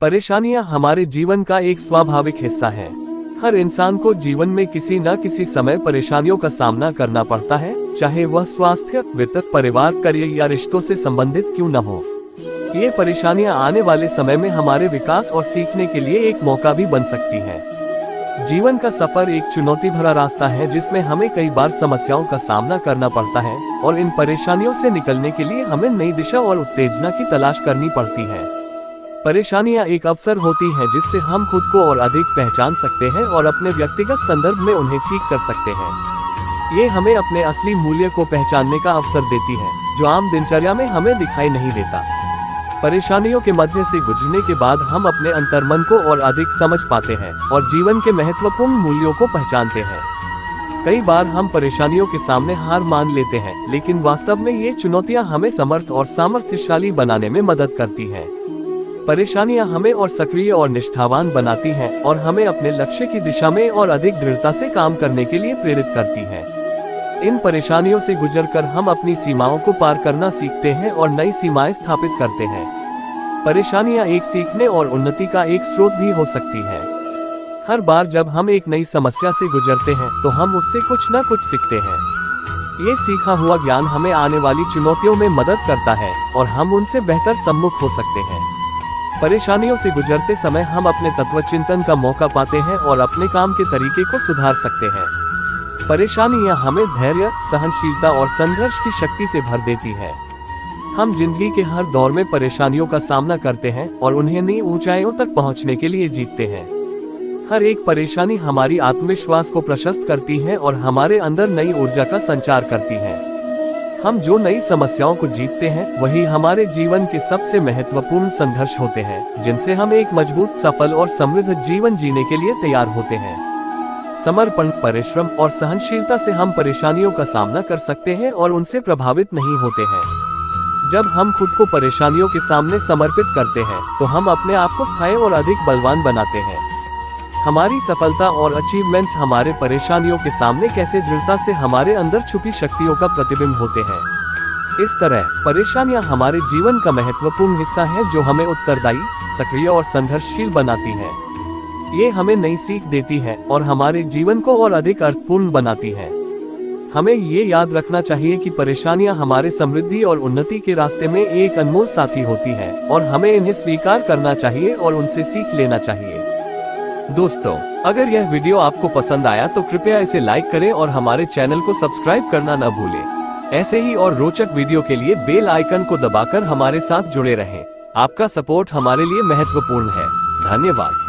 परेशानियां हमारे जीवन का एक स्वाभाविक हिस्सा हैं। हर इंसान को जीवन में किसी न किसी समय परेशानियों का सामना करना पड़ता है, चाहे वह स्वास्थ्य, वित्त, परिवार, करियर या रिश्तों से संबंधित क्यों न हो। ये परेशानियां आने वाले समय में हमारे विकास और सीखने के लिए एक मौका भी बन सकती हैं। जीवन का सफर एक चुनौती भरा रास्ता है जिसमें हमें कई बार समस्याओं का सामना करना पड़ता है और इन परेशानियों से निकलने के लिए हमें नई दिशा और उत्तेजना की तलाश करनी पड़ती है। परेशानियां एक अवसर होती हैं जिससे हम खुद को और अधिक पहचान सकते हैं और अपने व्यक्तिगत संदर्भ में उन्हें ठीक कर सकते हैं। ये हमें अपने असली मूल्य को पहचानने का अवसर देती है, जो आम दिनचर्या में हमें दिखाई नहीं देता। परेशानियों के मध्य से गुजरने के बाद हम अपने अंतर्मन को और अधिक समझ पाते हैं और जीवन के महत्वपूर्ण मूल्यों को पहचानते हैं। कई बार हम परेशानियों के सामने हार मान लेते हैं, लेकिन वास्तव में ये चुनौतियां हमें समर्थ और सामर्थ्यशाली बनाने में मदद करती हैं। परेशानियां हमें और सक्रिय और निष्ठावान बनाती हैं और हमें अपने लक्ष्य की दिशा में और अधिक दृढ़ता से काम करने के लिए प्रेरित करती हैं। इन परेशानियों से गुजरकर हम अपनी सीमाओं को पार करना सीखते हैं और नई सीमाएं स्थापित करते हैं। परेशानियां एक सीखने और उन्नति का एक स्रोत भी हो सकती हैं। हर बार जब हम एक नई समस्या से गुजरते हैं तो हम उससे कुछ न कुछ सीखते हैं। ये सीखा हुआ ज्ञान हमें आने वाली चुनौतियों में मदद करता है और हम उनसे बेहतर सम्मुख हो सकते हैं। परेशानियों से गुजरते समय हम अपने तत्वचिंतन का मौका पाते हैं और अपने काम के तरीके को सुधार सकते हैं। परेशानियां हमें धैर्य, सहनशीलता और संघर्ष की शक्ति से भर देती है। हम जिंदगी के हर दौर में परेशानियों का सामना करते हैं और उन्हें नई ऊंचाइयों तक पहुंचने के लिए जीतते हैं। हर एक परेशानी हमारी आत्मविश्वास को प्रशस्त करती है और हमारे अंदर नई ऊर्जा का संचार करती है। हम जो नई समस्याओं को जीतते हैं वही हमारे जीवन के सबसे महत्वपूर्ण संघर्ष होते हैं, जिनसे हम एक मजबूत, सफल और समृद्ध जीवन जीने के लिए तैयार होते हैं। समर्पण, परिश्रम और सहनशीलता से हम परेशानियों का सामना कर सकते हैं और उनसे प्रभावित नहीं होते हैं। जब हम खुद को परेशानियों के सामने समर्पित करते हैं तो हम अपने आप को स्थायी और अधिक बलवान बनाते हैं। हमारी सफलता और अचीवमेंट्स हमारे परेशानियों के सामने कैसे दृढ़ता से हमारे अंदर छुपी शक्तियों का प्रतिबिंब होते हैं। इस तरह परेशानियां हमारे जीवन का महत्वपूर्ण हिस्सा है जो हमें उत्तरदायी, सक्रिय और संघर्षशील बनाती हैं। ये हमें नई सीख देती है और हमारे जीवन को और अधिक अर्थपूर्ण बनाती है। हमें ये याद रखना चाहिए कि परेशानियां हमारे समृद्धि और उन्नति के रास्ते में एक अनमोल साथी होती हैं और हमें इन्हें स्वीकार करना चाहिए और उनसे सीख लेना चाहिए। दोस्तों, अगर यह वीडियो आपको पसंद आया तो कृपया इसे लाइक करें और हमारे चैनल को सब्सक्राइब करना न भूलें। ऐसे ही और रोचक वीडियो के लिए बेल आइकन को दबाकर हमारे साथ जुड़े रहें। आपका सपोर्ट हमारे लिए महत्वपूर्ण है। धन्यवाद।